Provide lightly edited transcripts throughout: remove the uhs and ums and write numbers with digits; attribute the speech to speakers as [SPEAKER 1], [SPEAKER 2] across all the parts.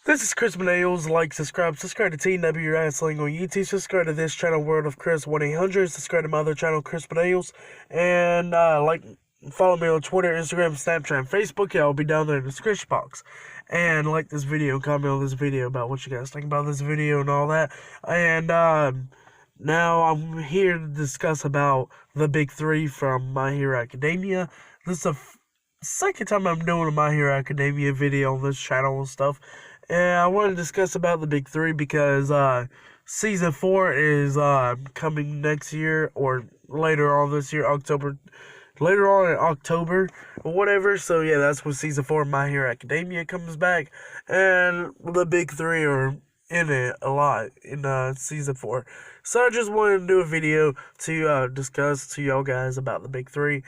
[SPEAKER 1] This is Chris Manales. Like, subscribe to TW Wrestling on YouTube. Subscribe to this channel, World of Chris 1-800. Subscribe to my other channel, Chris Manales. And, follow me on Twitter, Instagram, Snapchat, and Facebook. Yeah, I'll be down there in the description box. And like this video, comment on this video about what you guys think about this video and all that. And, now I'm here to discuss about the Big Three from My Hero Academia. This is the second time I'm doing a My Hero Academia video on this channel and stuff. And I want to discuss about the Big Three because Season 4 is coming next year or later on this year, later on in October or whatever. So yeah, that's when Season 4 of My Hero Academia comes back. And the Big Three are in it a lot in Season 4. So I just wanted to do a video to discuss to y'all guys about the Big Three,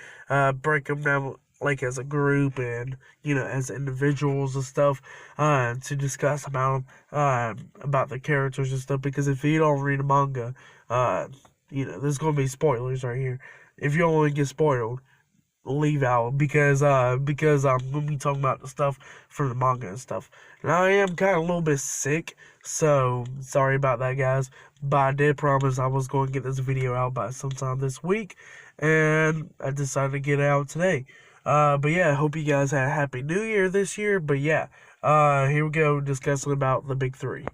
[SPEAKER 1] break them down like as a group and, you know, as individuals and stuff, to discuss about the characters and stuff, because if you don't read a manga, you know, there's going to be spoilers right here. If you don't want to get spoiled, leave out, because I'm going to be talking about the stuff from the manga and stuff. And I am kind of a little bit sick, so sorry about that, guys, but I did promise I was going to get this video out by sometime this week, and I decided to get it out today. But yeah, I hope you guys had a happy new year this year. But yeah, here we go, discussing about the Big Three.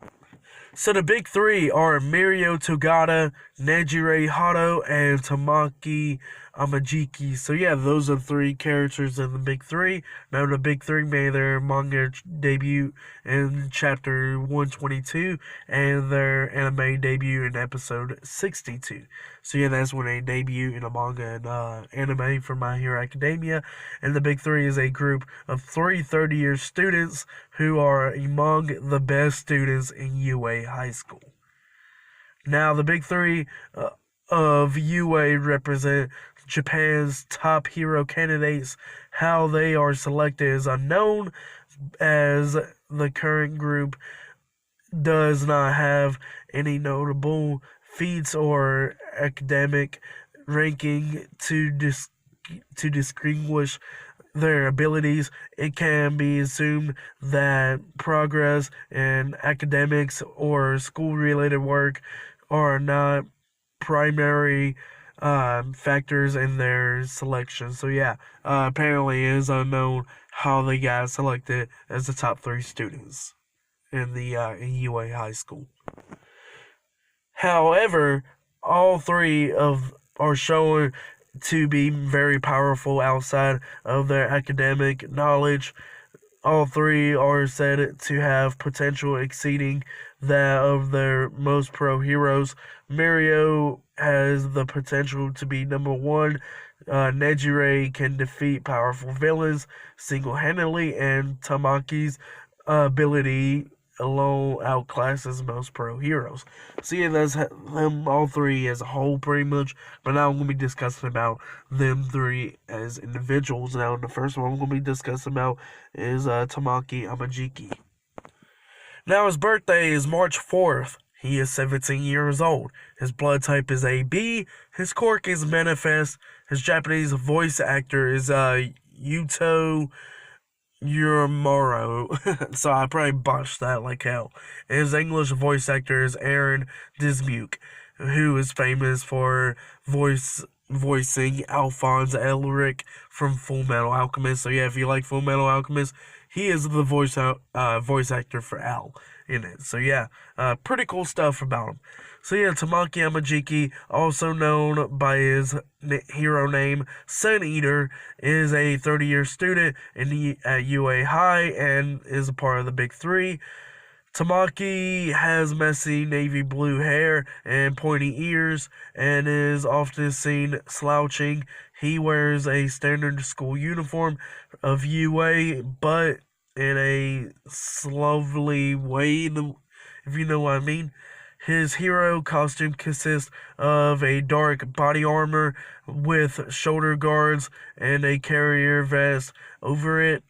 [SPEAKER 1] So the Big Three are Mirio Togata, Nejire Hato, and Tamaki Amajiki. So yeah, those are three characters in the Big Three. Now the Big Three made their manga debut in chapter 122 and their anime debut in episode 62. So yeah, that's when they debut in a manga and anime for My Hero Academia. And the Big Three is a group of three 30-year students who are among the best students in UA High School. Now the Big Three of UA represent Japan's top hero candidates. How they are selected is unknown, as the current group does not have any notable feats or academic ranking to distinguish their abilities. It can be assumed that progress in academics or school-related work are not primary factors in their selection. So yeah, apparently it is unknown how they got selected as the top three students in the in UA High School. However, all three are shown to be very powerful outside of their academic knowledge. All three are said to have potential exceeding that of their most pro heroes. Mirio has the potential to be number one. Nejire can defeat powerful villains single-handedly, and Tamaki's ability alone outclasses most pro heroes. So yeah, that's them all three as a whole pretty much. But now I'm going to be discussing about them three as individuals. Now the first one I'm going to be discussing about is Tamaki Amajiki. Now his birthday is March 4th. He is 17 years old. His blood type is AB. His quirk is Manifest. His Japanese voice actor is Yuto Uemura. So I probably botched that like hell. His English voice actor is Aaron Dismuke, who is famous for voicing Alphonse Elric from Full Metal Alchemist. So yeah, if you like Full Metal Alchemist, he is the voice actor for Al in it. So yeah, pretty cool stuff about him. So yeah, Tamaki Amajiki, also known by his hero name Sun Eater, is a 30-year student at UA High and is a part of the Big Three. Tamaki has messy navy blue hair and pointy ears and is often seen slouching. He wears a standard school uniform of UA, but in a slovenly way, if you know what I mean. His hero costume consists of a dark body armor with shoulder guards and a carrier vest over it.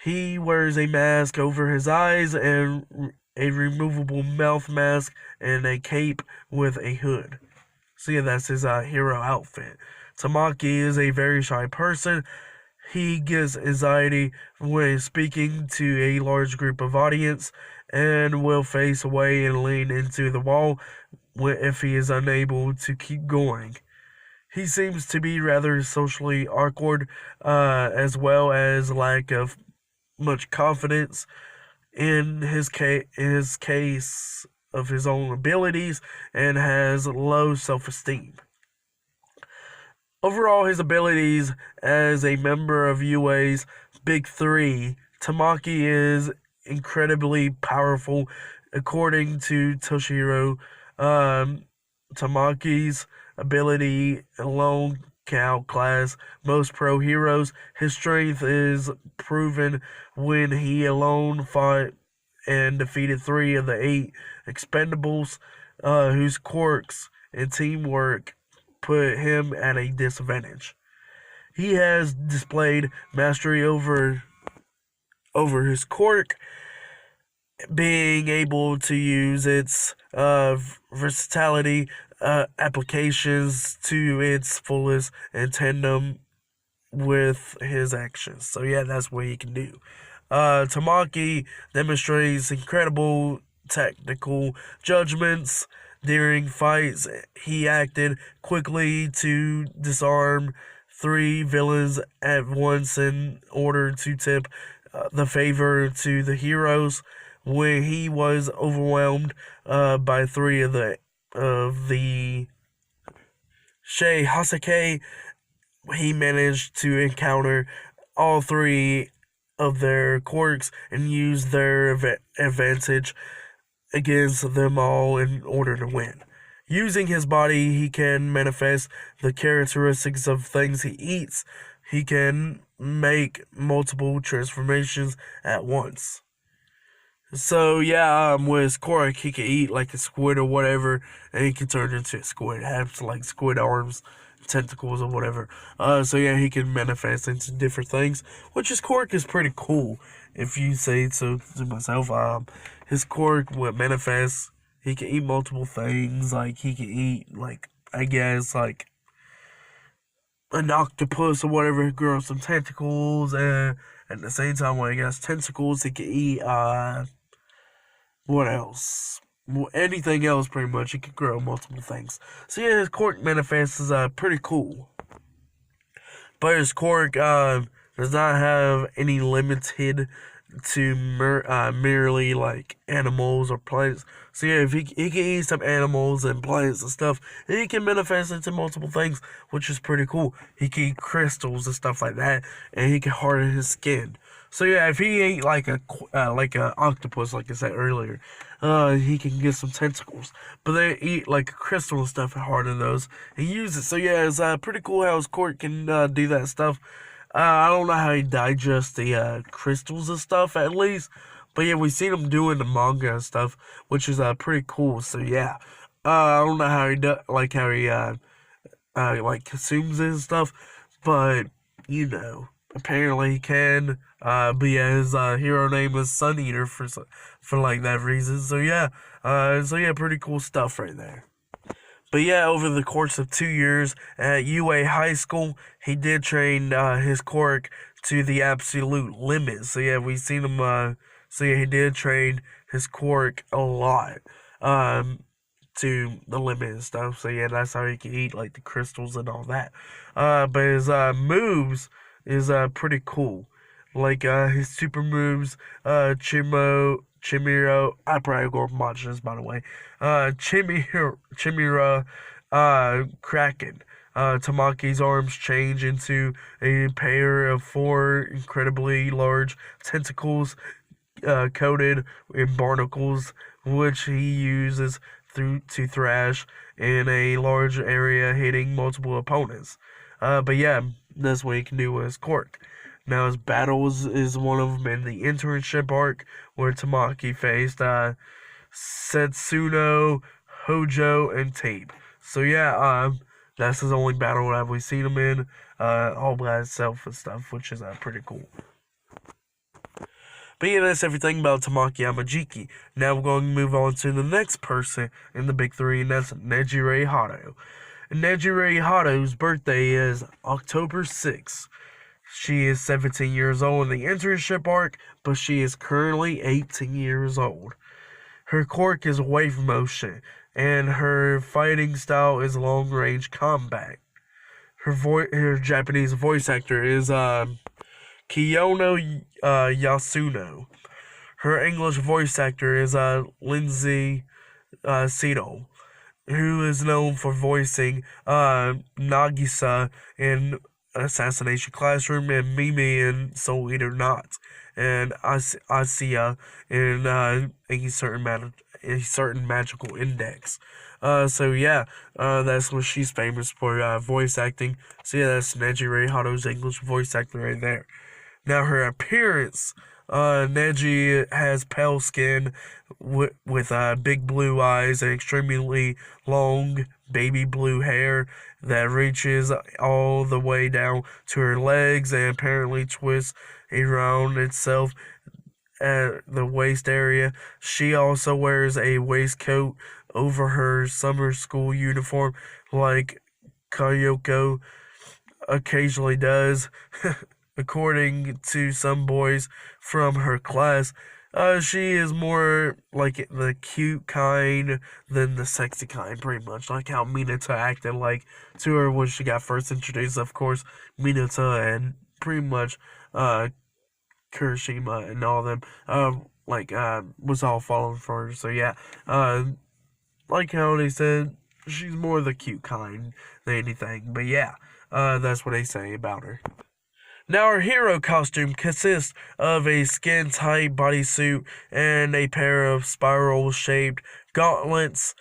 [SPEAKER 1] He wears a mask over his eyes and a removable mouth mask and a cape with a hood. So yeah, that's his hero outfit. Tamaki is a very shy person. He gets anxiety when speaking to a large group of audience and will face away and lean into the wall if he is unable to keep going. He seems to be rather socially awkward, as well as lack of much confidence in his case of his own abilities, and has low self-esteem. Overall, his abilities as a member of UA's Big Three, Tamaki is incredibly powerful, according to Toshihiro. Um, Tamaki's ability alone can outclass most pro heroes. His strength is proven when he alone fought and defeated three of the eight expendables, whose quirks and teamwork put him at a disadvantage. He has displayed mastery over his quirk, being able to use its versatility applications to its fullest in tandem with his actions. So yeah, that's what he can do. Tamaki demonstrates incredible technical judgments during fights. He acted quickly to disarm three villains at once in order to tip the favor to the heroes. When he was overwhelmed by three of the Shei Hasake, he managed to encounter all three of their quirks and use their advantage against them all in order to win. Using his body, he can manifest the characteristics of things he eats. He can make multiple transformations at once. So yeah, with Korok, he can eat like a squid or whatever, and he can turn into a squid. Have like squid arms, tentacles or whatever. So yeah, he can manifest into different things, which his quirk is pretty cool. If you say so to myself, his quirk would manifest. He can eat multiple things. Like he can eat like I guess like an octopus or whatever, grow some tentacles, and at the same time, when he has tentacles, he can eat what else? Well, anything else, pretty much. He can grow multiple things. So yeah, his quirk manifest is pretty cool. But his quirk does not have any limited to merely like animals or plants. So yeah, if he can eat some animals and plants and stuff, and he can manifest into multiple things, which is pretty cool. He can eat crystals and stuff like that, and he can harden his skin. So yeah, if he ate like a octopus, like I said earlier, he can get some tentacles. But they eat like a crystal and stuff and harden those and use it. So yeah, it's pretty cool how his quirk can do that stuff. I don't know how he digests the crystals and stuff at least, but yeah, we've seen him doing the manga and stuff, which is pretty cool. So yeah, I don't know how he like consumes it and stuff, but you know, apparently he can. But yeah, his hero name is Sun Eater for like that reason. So yeah, pretty cool stuff right there. But yeah, over the course of 2 years at UA High School, he did train his quirk to the absolute limit. So yeah, we seen him. So yeah, he did train his quirk a lot, to the limit and stuff. So yeah, that's how he can eat like the crystals and all that. But his moves is pretty cool. Like his super moves, Chimiro. I probably go watch this, by the way. Chimera, Kraken. Tamaki's arms change into a pair of four incredibly large tentacles, coated in barnacles, which he uses to thrash in a large area, hitting multiple opponents. But yeah, that's what he can do with his quirk. Now his battles is one of them in the internship arc where Tamaki faced Setsuno, Hojo, and Tape. So yeah, that's his only battle that we've seen him in, all by itself and stuff, which is pretty cool. But yeah, that's everything about Tamaki Yamajiki. Now we're going to move on to the next person in the Big Three, and that's Nejire Hato. And Nejire Hato's birthday is October 6th. She is 17 years old in the internship arc, but she is currently 18 years old. Her quirk is wave motion, and her fighting style is long range combat. Her Japanese voice actor is Kiyono Yasuno. Her English voice actor is Lindsay Seto, who is known for voicing Nagisa in Assassination Classroom and Mimi in Soul Eater Not, and Asiya in a certain magical index. So yeah, that's what she's famous for, voice acting. So yeah, that's Nejire Hato's English voice actor right there. Now her appearance, Neji has pale skin with big blue eyes and extremely long baby blue hair that reaches all the way down to her legs and apparently twists around itself at the waist area. She also wears a waistcoat over her summer school uniform like Kayoko occasionally does. According to some boys from her class, she is more like the cute kind than the sexy kind, pretty much. Like how Minato acted like to her when she got first introduced. Of course, Minato and pretty much Kirishima and all them, was all falling for her. So yeah, like how they said, she's more the cute kind than anything. But yeah, that's what they say about her. Now, her hero costume consists of a skin-tight bodysuit and a pair of spiral-shaped gauntlets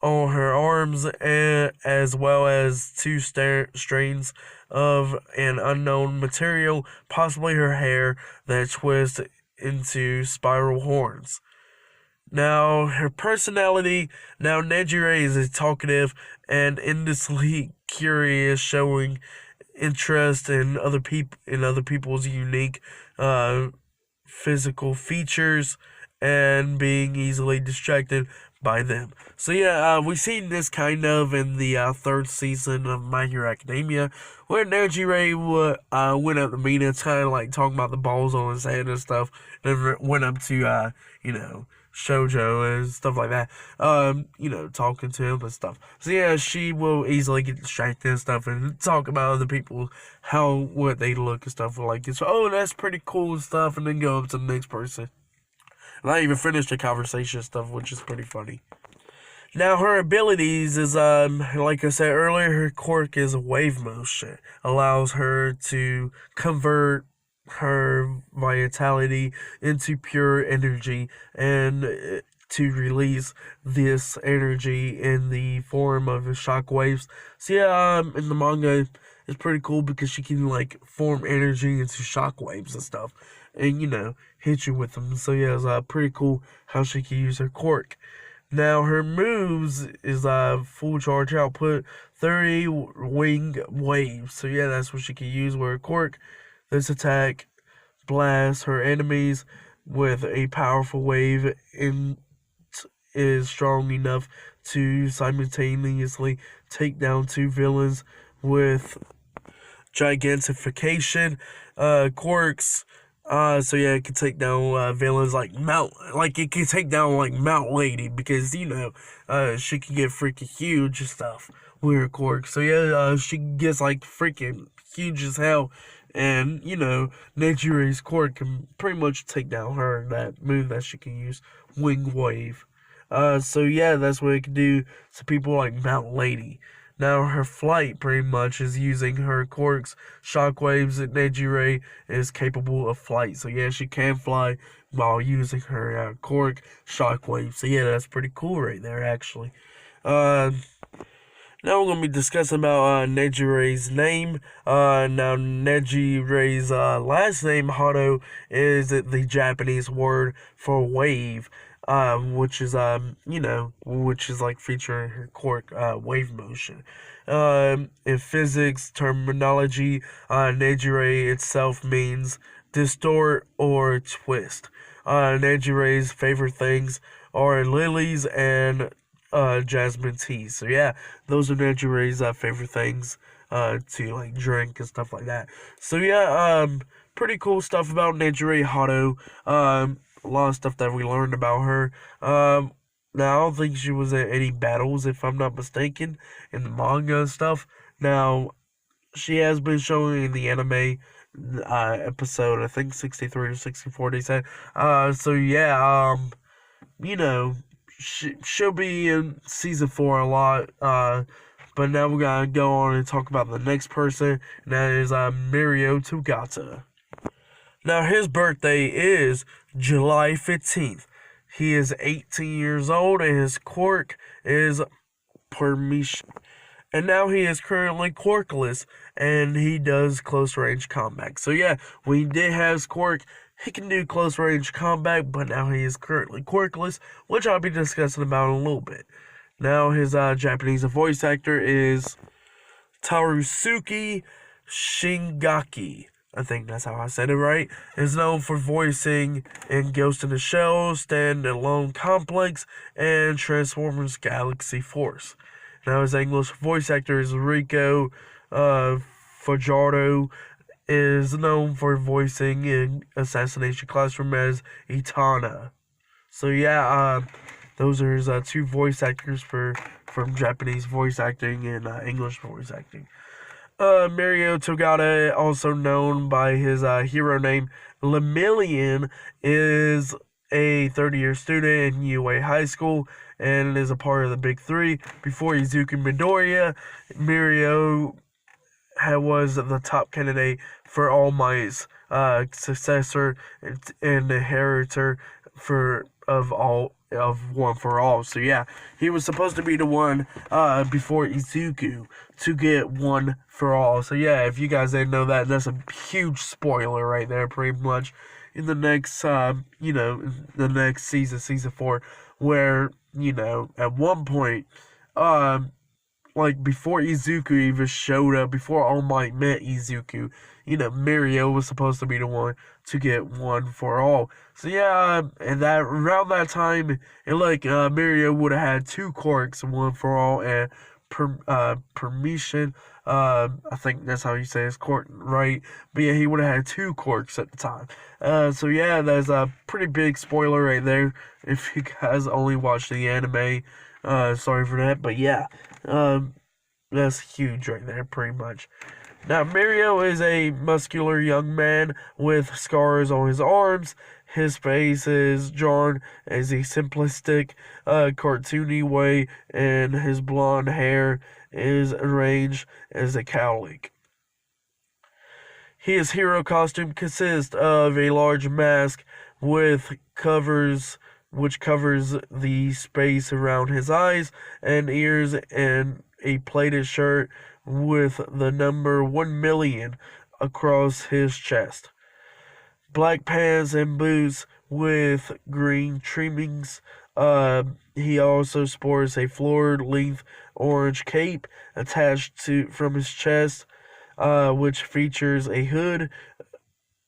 [SPEAKER 1] on her arms, as well as two strings of an unknown material, possibly her hair, that twist into spiral horns. Now, her personality, Nejire is a talkative and endlessly curious, showing interest in other people's unique physical features and being easily distracted by them. So yeah, we've seen this kind of in the third season of My Hero Academia, where Nejire went up to Mina, kind of like talking about the balls on his head and stuff, and went up to Shoujo and stuff like that, talking to him and stuff. So yeah, she will easily get distracted and stuff and talk about other people, what they look and stuff like this. Oh, that's pretty cool and stuff, and then go up to the next person. And I even finished the conversation and stuff, which is pretty funny. Now, her abilities is, like I said earlier, her quirk is wave motion. Allows her to convert her vitality into pure energy and to release this energy in the form of shock waves. So yeah, in the manga, it's pretty cool because she can like form energy into shock waves and stuff, and hit you with them. So yeah, it's pretty cool how she can use her quirk. Now her moves is full charge output, 30 wing waves. So yeah, that's what she can use with her quirk. This attack blasts her enemies with a powerful wave and is strong enough to simultaneously take down two villains with gigantification quirks. So yeah, it can take down villains like it can take down like Mount Lady, because she can get freaking huge and stuff with her quirk. So yeah, she gets like freaking huge as hell. And, Nejire's quirk can pretty much take down that move that she can use, Wing Wave. So yeah, that's what it can do to people like Mount Lady. Now, her flight pretty much is using her quirks, shockwaves, and Nejire is capable of flight. So yeah, she can fly while using her quirk, shockwave. So yeah, that's pretty cool right there, actually. Now we're going to be discussing about Nejire's name. Now Nejire's last name, Hato, is the Japanese word for wave, which is like featuring her quirk, wave motion. In physics terminology, Nejire itself means distort or twist. Nejire's favorite things are lilies and jasmine tea. So yeah, those are Nejire's favorite things. to like drink and stuff like that. So yeah, pretty cool stuff about Nejire Hato. A lot of stuff that we learned about her. Now I don't think she was in any battles, if I'm not mistaken, in the manga and stuff. Now she has been showing in the anime episode, I think 63 or 64. They said. So yeah, you know, she'll be in season 4 a lot. But now we're gonna go on and talk about the next person, and that is Mirio Togata. Now his birthday is July 15th. He is 18 years old, and his quirk is permission. And now he is currently quirkless, and he does close range combat. So yeah, when he did have his quirk, he can do close range combat, but now he is currently quirkless, which I'll be discussing about in a little bit. Now his Japanese voice actor is Tarusuke Shingaki. I think that's how I said it right. Is known for voicing in Ghost in the Shell, Stand Alone Complex, and Transformers Galaxy Force. Now his English voice actor is Rico Fajardo, is known for voicing in Assassination Classroom as Itana. So yeah, those are his two voice actors from Japanese voice acting and English voice acting. Mirio Togata, also known by his hero name Lemillion, is a 30-year student in UA High School and is a part of the Big Three. Before Izuku Midoriya, Mirio was the top candidate for All Might's successor and inheritor of One for All. So yeah, he was supposed to be the one before Izuku to get One for All. So yeah, if you guys didn't know that, that's a huge spoiler right there, pretty much. In the next, the next season 4, where, at one point, like, before Izuku even showed up, before All Might met Izuku, Mirio was supposed to be the one to get One for All. So yeah, and that around that time, Mirio would have had 2 quirks, One for All and Permission. I think that's how you say his quirk, right? But yeah, he would have had 2 quirks at the time. So yeah, that's a pretty big spoiler right there. If you guys only watch the anime, sorry for that, but yeah, that's huge right there, pretty much. Now, Mirio is a muscular young man with scars on his arms. His face is drawn as a simplistic, cartoony way, and his blonde hair is arranged as a cowlick. His hero costume consists of a large mask which covers the space around his eyes and ears, and a plated shirt with the number 1,000,000 across his chest. Black pants and boots with green trimmings. He also sports a floor-length orange cape attached from his chest, which features a hood.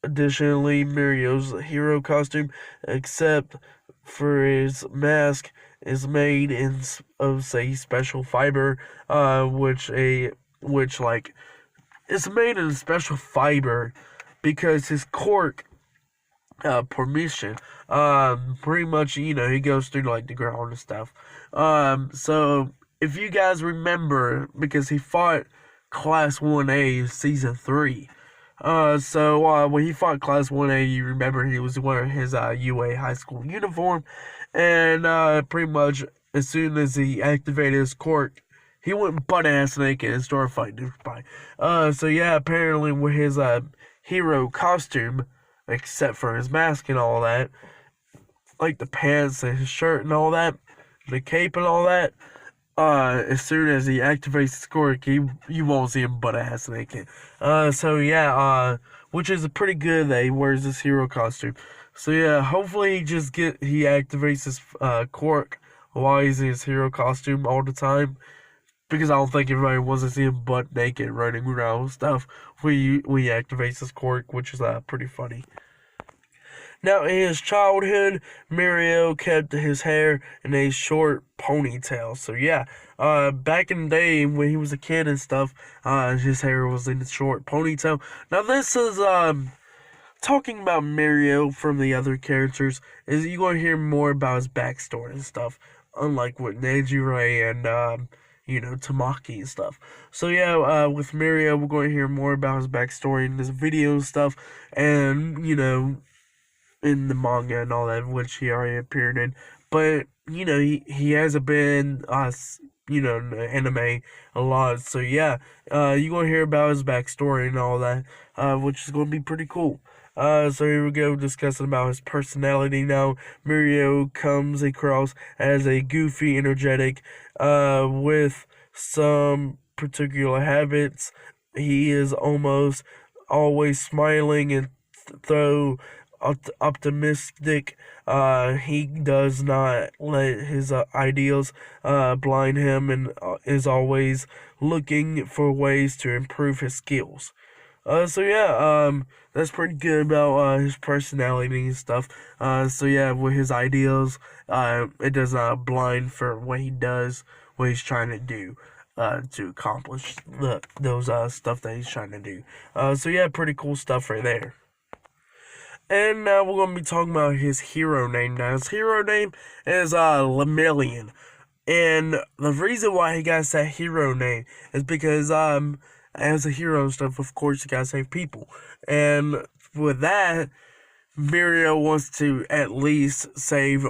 [SPEAKER 1] Additionally, Mirio's hero costume, except for his mask, is made of special fiber, it's made in a special fiber because his quirk, permission, pretty much, he goes through the ground and stuff. So if you guys remember, because he fought Class 1A in Season 3. When he fought Class 1A, you remember he was wearing his UA high school uniform, and pretty much as soon as he activated his quirk, he went butt-ass naked and started fighting everybody. So yeah, apparently with his hero costume, except for his mask and all that, like the pants and his shirt and all that, the cape and all that, as soon as he activates his quirk, you won't see him butt-ass naked. So yeah, which is pretty good that he wears this hero costume. So yeah, hopefully he activates his quirk while he's in his hero costume all the time, because I don't think everybody wants to see him butt naked running around and stuff when he activates his quirk, which is pretty funny. Now, in his childhood, Mirio kept his hair in a short ponytail. So yeah, back in the day when he was a kid and stuff, his hair was in a short ponytail. Now this is talking about Mirio from the other characters. Is you're gonna hear more about his backstory and stuff, unlike with Nejire and Tamaki and stuff. So yeah, with Mirio, we're going to hear more about his backstory in this video and stuff, and in the manga and all that, which he already appeared in. But he hasn't been in the anime a lot. So yeah, you're gonna hear about his backstory and all that, which is gonna be pretty cool. So here we go, discussing about his personality now. Mirio comes across as a goofy, energetic, with some particular habits. He is almost always smiling and though optimistic. He does not let his ideals blind him, and is always looking for ways to improve his skills. So yeah, that's pretty good about his personality and stuff. So yeah, with his ideals, it does not blind for what he does, what he's trying to do, to accomplish those stuff that he's trying to do. So yeah, pretty cool stuff right there. And now we're gonna be talking about his hero name. Now his hero name is Lemillion. And the reason why he got that hero name is because as a hero and stuff, of course, you gotta save people. And with that, Mirio wants to at least save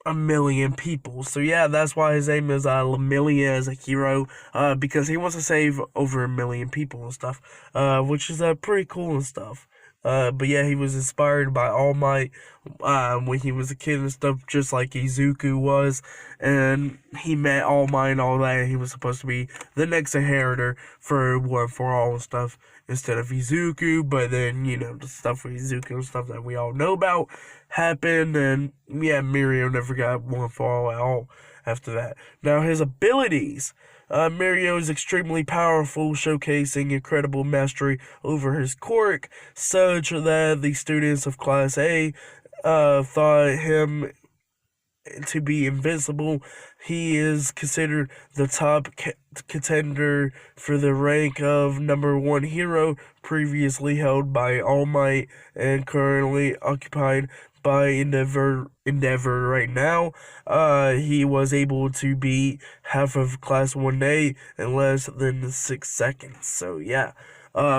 [SPEAKER 1] 1,000,000 people. So yeah, that's why his name is Lemillion as a hero, because he wants to save over 1,000,000 people and stuff, which is pretty cool and stuff. But yeah, he was inspired by All Might when he was a kid and stuff, just like Izuku was. And he met All Might and all that, and he was supposed to be the next inheritor for One for All and stuff instead of Izuku. But then, the stuff with Izuku and stuff that we all know about happened, and yeah, Mirio never got One for All at all after that. Now, his abilities. Mirio is extremely powerful, showcasing incredible mastery over his quirk, such that the students of Class A thought him to be invincible. He is considered the top contender for the rank of number 1 hero, previously held by All Might and currently occupied by Endeavor right now. He was able to beat half of Class 1A in less than 6 seconds. So yeah,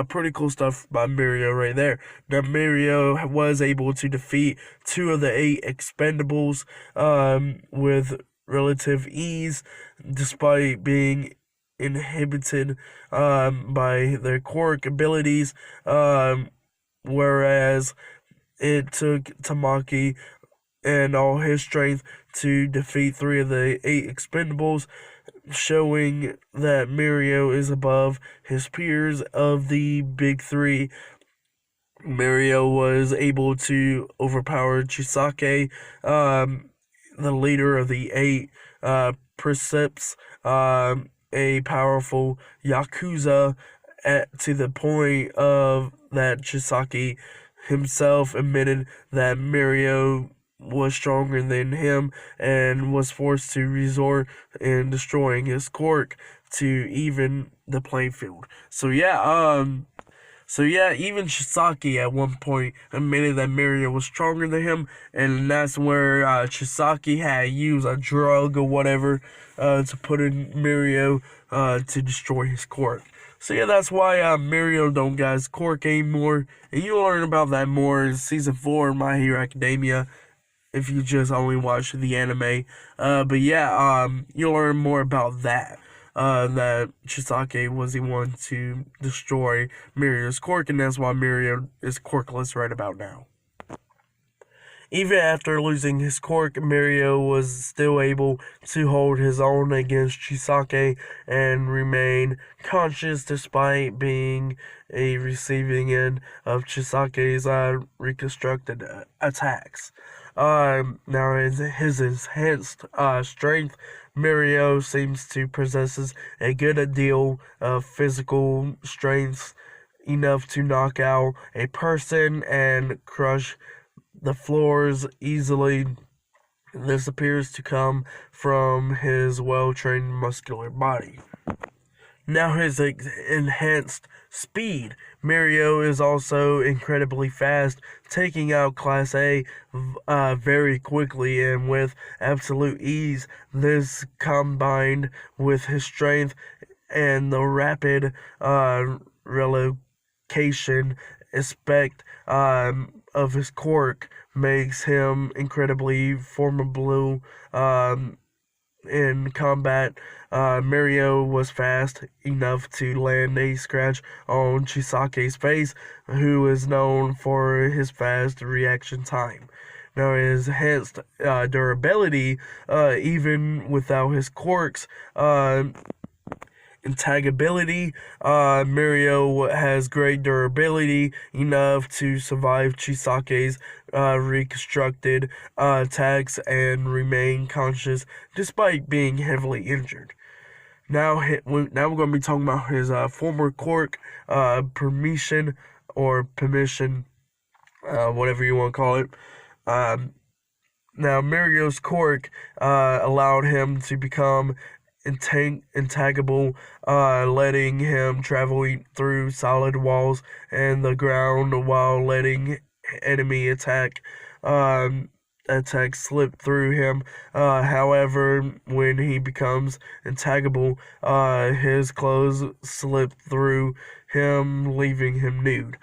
[SPEAKER 1] pretty cool stuff by Mirio right there. Now Mirio was able to defeat 2 of the 8 expendables with relative ease, despite being inhibited by their quirk abilities, whereas it took Tamaki and all his strength to defeat 3 of the 8 expendables, showing that Mirio is above his peers of the big 3. Mirio was able to overpower Chisake, the leader of the 8 precepts, a powerful Yakuza, to the point of that Chisake himself admitted that Mirio was stronger than him and was forced to resort in destroying his quirk to even the playing field. So yeah, even Chisake at one point admitted that Mirio was stronger than him, and that's where Chisake had used a drug or whatever to put in Mirio to destroy his quirk. So yeah, that's why Mirio don't got his quirk anymore, and you'll learn about that more in Season 4 of My Hero Academia if you just only watch the anime. But yeah, you'll learn more about that. That Chisake was the one to destroy Mirio's quirk, and that's why Mirio is quirkless right about now. Even after losing his quirk, Mirio was still able to hold his own against Chisake and remain conscious despite being a receiving end of Chisake's reconstructed attacks. Now, his enhanced strength, Mirio seems to possess a good deal of physical strength enough to knock out a person and crush the floors easily. This appears to come from his well-trained muscular body. Now his enhanced speed. Mario is also incredibly fast, taking out Class A very quickly and with absolute ease. This combined with his strength and the rapid relocation aspect of his quirk makes him incredibly formidable in combat. Mario was fast enough to land a scratch on Chisake's face, who is known for his fast reaction time. Now, his enhanced durability, even without his quirks, intagability. Mario has great durability, enough to survive Chisake's reconstructed attacks and remain conscious despite being heavily injured. Now we're going to be talking about his former quirk, permission, whatever you want to call it. Now, Mario's quirk allowed him to become intagable, letting him travel through solid walls and the ground while letting enemy attacks slip through him. However, when he becomes intagable, his clothes slip through him, leaving him nude.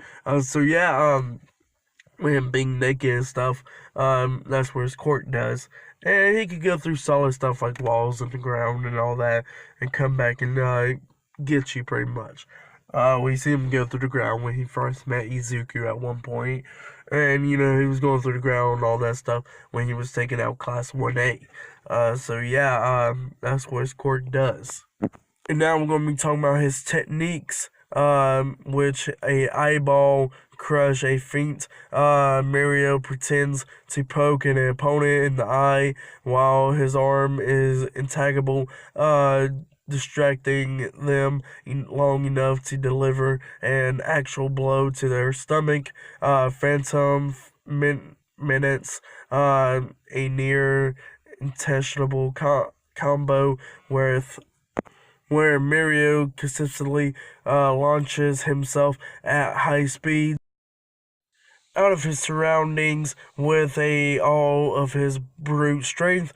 [SPEAKER 1] With him being naked and stuff, that's what his quirk does. And he could go through solid stuff like walls and the ground and all that and come back and get you pretty much. We see him go through the ground when he first met Izuku at one point. And, he was going through the ground and all that stuff when he was taking out Class 1A. That's what his quirk does. And now we're going to be talking about his techniques, which a eyeball crush, a feint. Mario pretends to poke an opponent in the eye while his arm is intagable, distracting them long enough to deliver an actual blow to their stomach. Phantom minutes, a near intentional combo where Mario consistently launches himself at high speed out of his surroundings with all of his brute strength,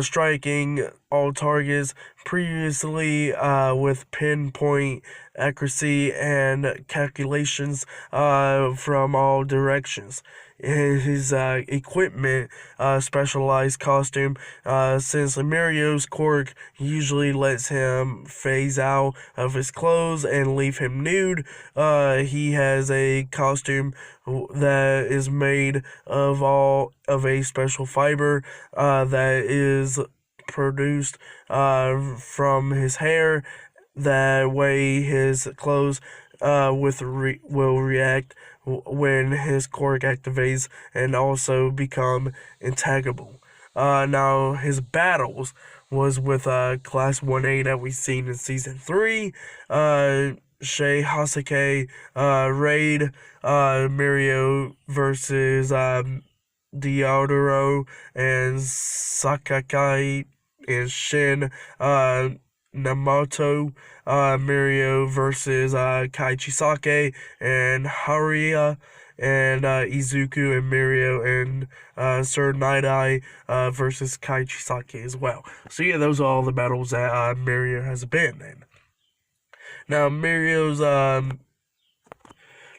[SPEAKER 1] striking all targets previously with pinpoint accuracy and calculations from all directions. His equipment, specialized costume, since Mario's quirk usually lets him phase out of his clothes and leave him nude, he has a costume that is made of a special fiber that is produced from his hair. That way his clothes will react when his quirk activates and also become intagable. Now his battles was with Class 1A that we've seen in Season 3, Shay Hasake, Raid, Mario versus Diodoro and Sakakai and Shin, Namato, Mario versus Kai Chisake and Haruya, and Izuku and Mario and Sir Night-Eye versus Kai Chisake as well. So yeah, those are all the battles that Mario has been in. Now Mario's now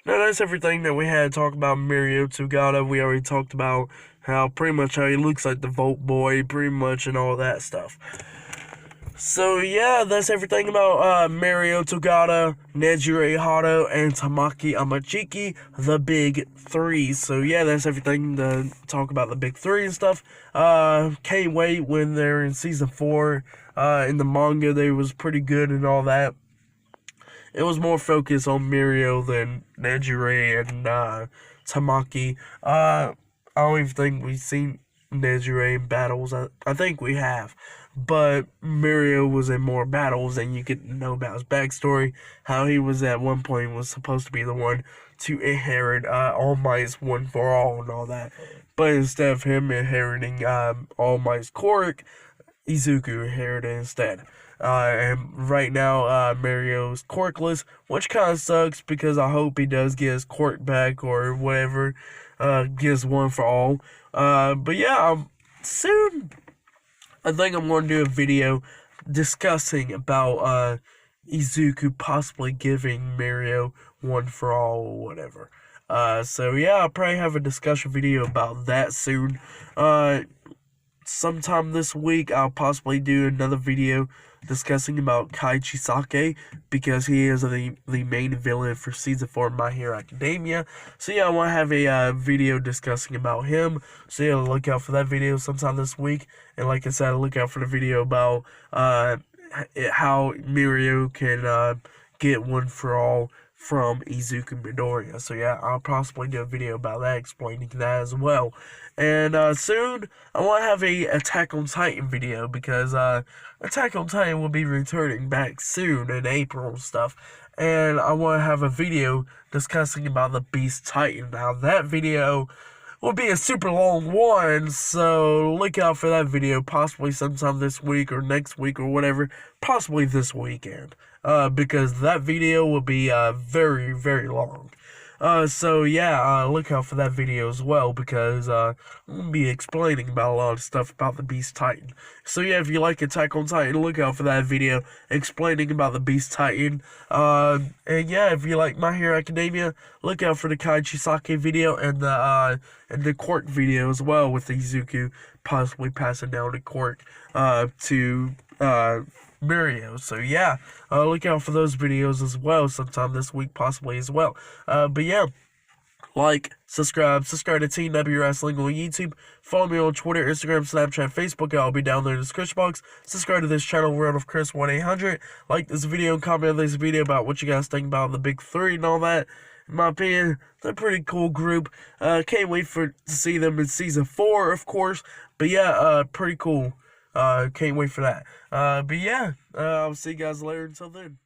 [SPEAKER 1] that's everything that we had to talk about Mario Togata. We already talked about how he looks like the Volt Boy, pretty much, and all that stuff. So yeah, that's everything about Mario Togata, Nejire Hato, and Tamaki Amachiki, the big three. So yeah, that's everything to talk about the big three and stuff. Can't wait when they're in Season 4. In the manga, they was pretty good and all that. It was more focused on Mario than Nejire and Tamaki. I don't even think we've seen Nejire in battles. I think we have. But Mario was in more battles, and you get to know about his backstory, how he was at one point was supposed to be the one to inherit All Might's One for All and all that. But instead of him inheriting All Might's quirk, Izuku inherited instead. And right now, Mario's quirkless, which kind of sucks because I hope he does get his quirk back or whatever, gets One for All. But yeah, soon, I think I'm going to do a video discussing about Izuku possibly giving Mario One for All or whatever. So yeah, I'll probably have a discussion video about that soon. Sometime this week, I'll possibly do another video discussing about Kaichi because he is the main villain for Season 4 of My Hero Academia. So yeah, I want to have a video discussing about him. So yeah, look out for that video sometime this week. And like I said, look out for the video about how Mario can get One for All from Izuku Midoriya. So yeah, I'll possibly do a video about that, explaining that as well. And soon, I want to have a Attack on Titan video, because Attack on Titan will be returning back soon in April and stuff. And I want to have a video discussing about the Beast Titan. Now, that video will be a super long one, so look out for that video, possibly sometime this week or next week or whatever, possibly this weekend, because that video will be very, very long. So yeah, look out for that video as well, because I'm going to be explaining about a lot of stuff about the Beast Titan. So yeah, if you like Attack on Titan, look out for that video explaining about the Beast Titan. And yeah, if you like My Hero Academia, look out for the Kaichi video and the quirk video as well, with Izuku possibly passing down the quirk to Mario. So yeah, look out for those videos as well sometime this week, possibly as well. But yeah, like, subscribe to Team W Wrestling on YouTube. Follow me on Twitter, Instagram, Snapchat, Facebook. I'll be down there in the description box. Subscribe to this channel, World of Chris 1-800. Like this video and comment on this video about what you guys think about the Big Three and all that. In my opinion, they're a pretty cool group. Can't wait to see them in Season 4, of course. But yeah, pretty cool. Can't wait for that. But yeah, I'll see you guys later. Until then.